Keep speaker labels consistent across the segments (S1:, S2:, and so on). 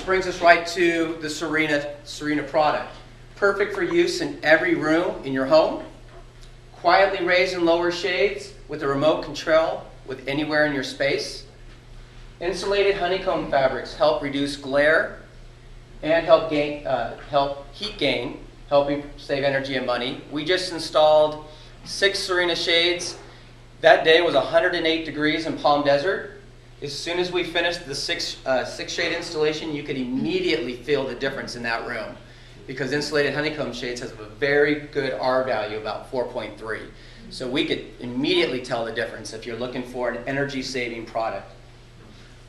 S1: brings us right to the Serena product. Perfect for use in every room in your home. Quietly raise and lower shades with a remote control with anywhere in your space. Insulated honeycomb fabrics help reduce glare and help heat gain, helping save energy and money. We just installed 6 Serena shades. That day was 108 degrees in Palm Desert. As soon as we finished the 6 shade installation, you could immediately feel the difference in that room, because insulated honeycomb shades has a very good R value, about 4.3. So we could immediately tell the difference if you're looking for an energy-saving product.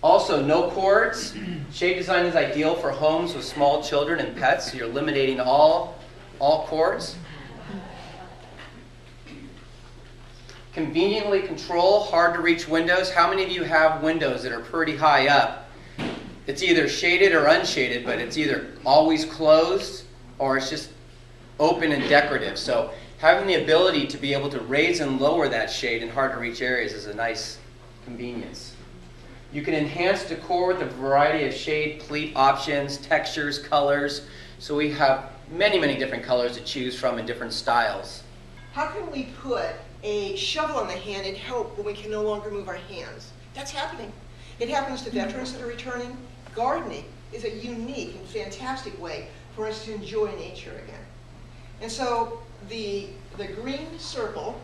S1: Also, no cords. Shade design is ideal for homes with small children and pets, so you're eliminating all cords. Conveniently control hard-to-reach windows. How many of you have windows that are pretty high up? It's either shaded or unshaded, but it's either always closed or it's just open and decorative. So having the ability to be able to raise and lower that shade in hard-to-reach areas is a nice convenience. You can enhance decor with a variety of shade pleat options, textures, colors. So we have many, many different colors to choose from in different styles.
S2: How can we put a shovel on the hand and help when we can no longer move our hands? That's happening. It happens to veterans that are returning. Gardening is a unique and fantastic way for us to enjoy nature again. And so the green circle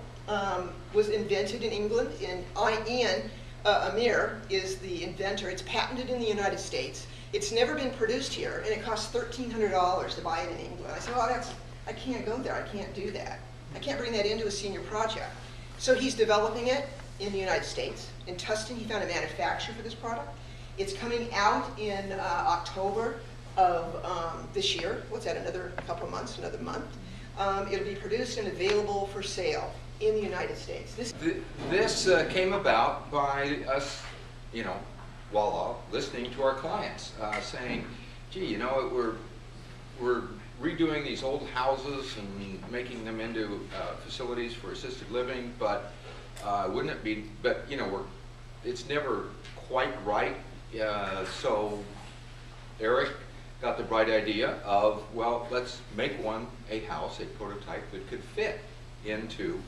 S2: was invented in England, and Ian Amir is the inventor. It's patented in the United States. It's never been produced here, and it costs $1,300 to buy it in England. I said, oh, I can't go there. I can't do that. I can't bring that into a senior project. So he's developing it in the United States. In Tustin, he found a manufacturer for this product. It's coming out in October of this year. What's that, another couple of months, another month? It'll be produced and available for sale in the United States.
S3: This came about by us, voila, listening to our clients, saying, gee, we're redoing these old houses and making them into facilities for assisted living, but wouldn't it be, it's never quite right. So Eric got the bright idea of, well, let's make a house, a prototype that could fit into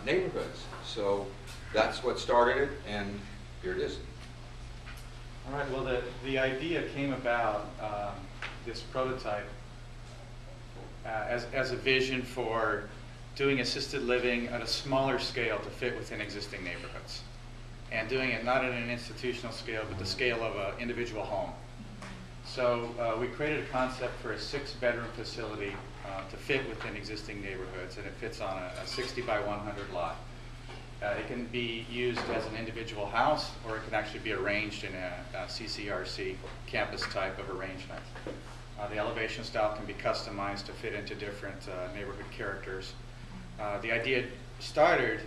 S3: neighborhoods. So that's what started it, and here it is.
S4: All right, well, the idea came about, this prototype, as a vision for doing assisted living at a smaller scale to fit within existing neighborhoods. And doing it not at an institutional scale, but the scale of an individual home. So we created a concept for a 6-bedroom facility to fit within existing neighborhoods, and it fits on a 60 by 100 lot. It can be used as an individual house, or it can actually be arranged in a CCRC campus type of arrangement. The elevation style can be customized to fit into different neighborhood characters. The idea started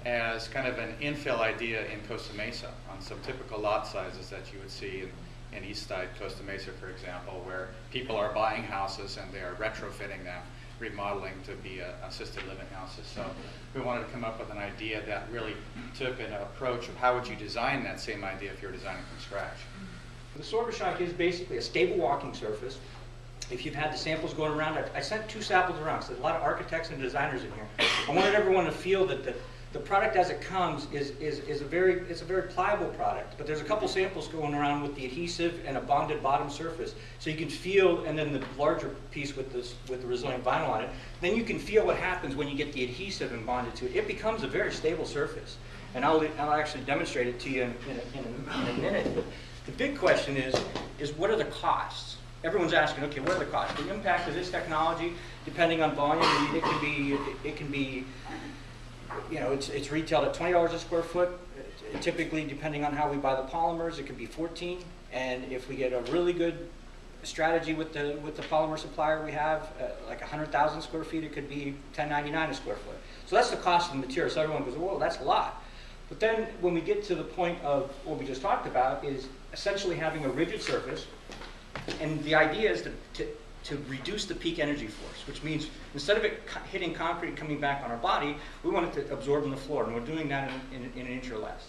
S4: as kind of an infill idea in Costa Mesa on some typical lot sizes that you would see in East Side Costa Mesa, for example, where people are buying houses and they are retrofitting them, remodeling to be assisted living houses. So we wanted to come up with an idea that really took an approach of how would you design that same idea if you're designing from scratch.
S5: The Sorbershock is basically a stable walking surface. If you've had the samples going around, I sent 2 samples around, so there's a lot of architects and designers in here. I wanted everyone to feel that the product as it comes is a very pliable product, but there's a couple samples going around with the adhesive and a bonded bottom surface, so you can feel, and then the larger piece with the resilient vinyl on it, then you can feel what happens when you get the adhesive and bonded to it. It becomes a very stable surface, and I'll actually demonstrate it to you in a minute. But the big question is what are the costs? Everyone's asking, okay, what are the costs? The impact of this technology, depending on volume, it can be, it's retailed at $20 a square foot. Typically, depending on how we buy the polymers, it could be $14. And if we get a really good strategy with the polymer supplier we have, like 100,000 square feet, it could be $10.99 a square foot. So that's the cost of the material. So everyone goes, whoa, that's a lot. But then when we get to the point of what we just talked about is essentially having a rigid surface. And the idea is to reduce the peak energy force, which means instead of it hitting concrete and coming back on our body, we want it to absorb in the floor, and we're doing that in an inch or less.